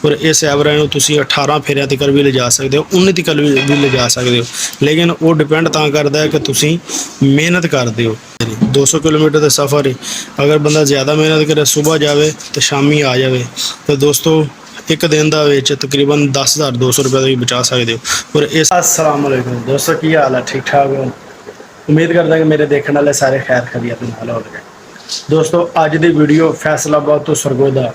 और इस एवरेज ਨੂੰ ਤੁਸੀਂ 18 ਫੇਰਿਆਂ ਤੱਕ ਵੀ ਲਿਜਾ ਸਕਦੇ ਹੋ, 19 ਤੱਕ ਵੀ ਲਿਜਾ ਸਕਦੇ ਹੋ। ਲੇਕਿਨ ਉਹ ਡਿਪੈਂਡ ਤਾਂ ਕਰਦਾ ਹੈ ਕਿ ਤੁਸੀਂ ਮਿਹਨਤ ਕਰਦੇ ਹੋ। 200 किलोमीटर ਦਾ ਸਫ਼ਰ ਹੈ, ਅਗਰ ਬੰਦਾ ਜ਼ਿਆਦਾ ਮਿਹਨਤ ਕਰੇ, ਸੁਬਾਹ ਜਾਵੇ ਤੇ ਸ਼ਾਮੀ ਆ ਜਾਵੇ, ਤਾਂ ਦੋਸਤੋ एक दिन का तकरीबन 10,200 रुपये का भी बचा सकते हो। और इस अस्सलाम वालेकुम दोस्तों, की हाल है? ठीक ठाक हो? उम्मीद करता कि मेरे देखने वाले सारे खैर खैरियत नाल हो गए। दोस्तों अज की वीडियो फैसलाबाद तो सरगोदा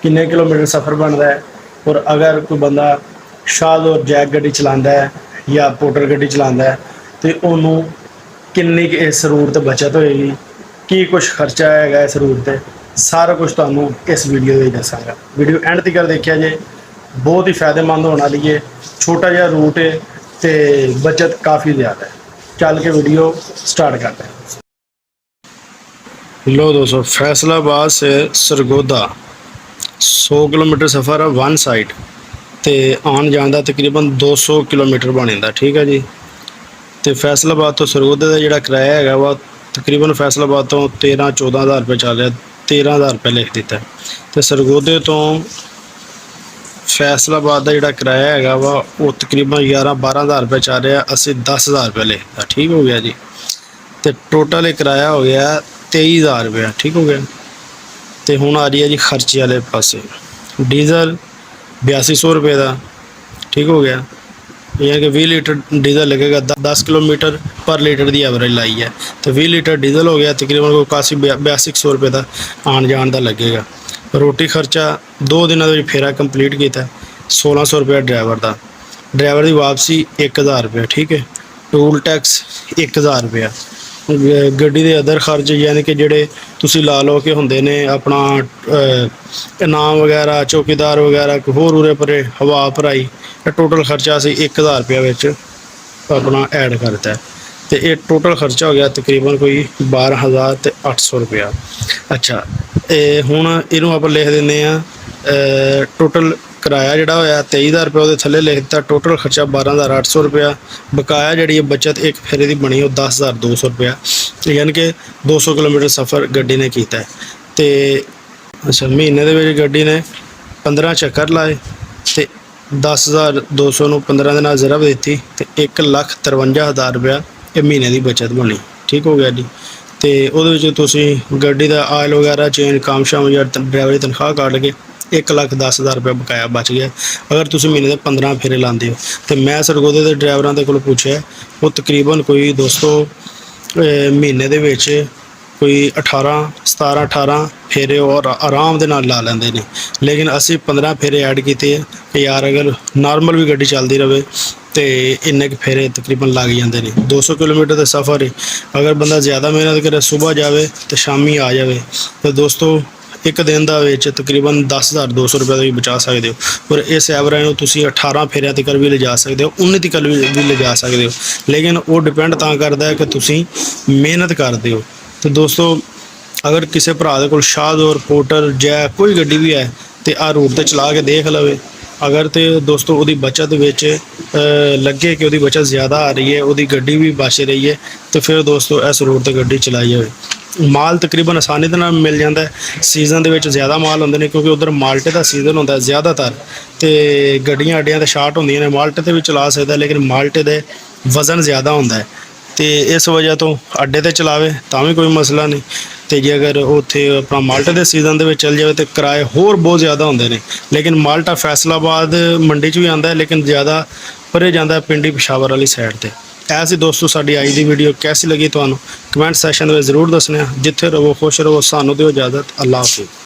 किन्ने किलोमीटर सफ़र बनता है, और अगर कोई बंदा शाहदौर जैक गड्डी चलाता है या पोटर गड्डी चलाता है तो उन्होंने किन्नी इस रूट पर बचत होएगी, की कुछ खर्चा है इस रूट पर, सारा कुछ तुहानू इस वीडियो में दसांगा। वीडियो एंड तक देखिया जे, बहुत ही फायदेमंद होने वाली है। छोटा जिहा रूट है तो बचत काफ़ी ज़्यादा है। चल के वीडियो स्टार्ट करते हैं। लो दोस्तों, फैसलाबाद से सरगोदा 100 किलोमीटर सफ़र है वन साइड, तो आन जान का तकरीबन 200 किलोमीटर बन जाता। ठीक है जी। तो फैसलाबाद तो सरगोदे का जोड़ा किराया है वह तकरीबन फैसलाबाद तो 13-14 हज़ार रुपये चल रहा, 13,000 रुपये लिख दिता है। तो सरगोदे तो फैसलाबाद का जोड़ा किराया है वह तकरीबन 11-12 हज़ार रुपये चल रहा, असी 10,000 रुपये लिखता। ठीक हो गया जी। तो टोटल किराया हो गया 23,000 रुपये। ठीक हो गया। तो हुण आ रही है जी खर्चे वाले पासे। डीजल 8200 रुपये का। ठीक हो गया। यानी कि 20 लीटर डीजल लगेगा, 10 किलोमीटर पर लीटर की एवरेज लाई है, तो 20 लीटर डीजल हो गया, तकरीबन कोई 8200 रुपये का आन जान का लगेगा। रोटी खर्चा 2 दिनों का फेरा कंप्लीट किया 1600 रुपया ड्राइवर का, ड्राइवर की वापसी 1000 रुपया। ठीक है। टूल टैक्स 1000 रुपया, गड्डी के अदर खर्च यानी कि जोड़े तुसी ला लो कि होंदे ने अपना इनाम वगैरह, चौकीदार वगैरह, होर उरे परे हवा भराई, टोटल खर्चा असी 1000 रुपया विच अपना ऐड करता है। तो ये टोटल खर्चा हो गया तकरीबन कोई 12,800 रुपया। अच्छा, हुण इनू आप लिख दें टोटल किराया जोड़ा होया 23,000 रुपया, वो थले लिख दिता टोटल खर्चा 12,800 रुपया। बकाया जी बचत एक फेरे की बनी वो 10,200 रुपया, यानी कि 200 किलोमीटर सफ़र गड्डी ने किया है। तो अच्छा, महीने के गड्डी ने 15 चक्कर लाए, तो 10,200 ਨੂੰ 15 दिन ज़रब दी, तो 1,53,000 रुपया ये महीने की बचत बनी। ठीक हो गया जी। तो वो गड्डी का आयल वगैरह चेंज काम शाम या ड्राइवर की तनख्वाह काट के 1,10,000 रुपया बकाया बच गया। अगर तुम महीने के 15 फेरे लाते हो, तो मैं सरगोदे के ड्राइवरों के को पूछा, वो तकरीबन कोई दोस्तों महीने के कोई 17-18 फेरे और आराम के नाल ला लेंदे ने। लेकिन असी 15 फेरे ऐड किए कि यार अगर नॉर्मल भी गड्डी चलती रहे तो इन्ने के फेरे तकरीबन लग जाते हैं। 200 किलोमीटर का सफ़र है, अगर बंदा ज़्यादा मेहनत करे, सुबह जाए तो शामी आ जाए, तो दोस्तों एक दिन का तकरीबन 10,200 रुपये का भी बचा सकते हो। और इस एवरेज में तुसी 18 फेरिया तक भी लिजा सकते हो, 19 तक भी लिजा सकते हो। लेकिन वो डिपेंड तां करता है कि तुसी मेहनत करते हो। तो दोस्तों अगर किसी भरा दे कोल शाहदौर, पोटर, जैक कोई गड्डी भी है तो आ रूट पर चला के देख लवे। अगर तो दोस्तों वो बचत विच लगे कि वो बचत ज़्यादा आ रही है, वो गड्डी भी बच रही है, तो फिर दोस्तों इस रूट पर गड्डी चलाई जाए। माल तकरीबन आसानी के नाल मिल जाता है। सीजन के ज़्यादा माल होंगे ने, क्योंकि उधर माल्टे का सीजन होता है ज़्यादातर, तो गड्डियाँ अड्डियाँ तो शार्ट होंदियां ने, माल्टे तो भी चला सकता, लेकिन माल्टे के वज़न ज़्यादा होंदा है, तो इस वजह तो अड्डे ते चलावे तो भी कोई मसला नहीं। तो जे अगर उत्थे अपना माल्टे के सीजन के चल जाए तो किराए होर बहुत ज़्यादा होंदे ने। लेकिन माल्टा फैसलाबाद मंडी च भी आता है, लेकिन ज़्यादा परे जाता है पिंडी पेशावर वाली साइड पर। ऐसी दोस्तों साड़ी अज की वीडियो कैसी लगी तुहानू कमेंट सैक्शन में ज़रूर दसना। जिथे रहो खुश रहो, सानू दिओ इजाज़त। अल्लाह हाफिज़।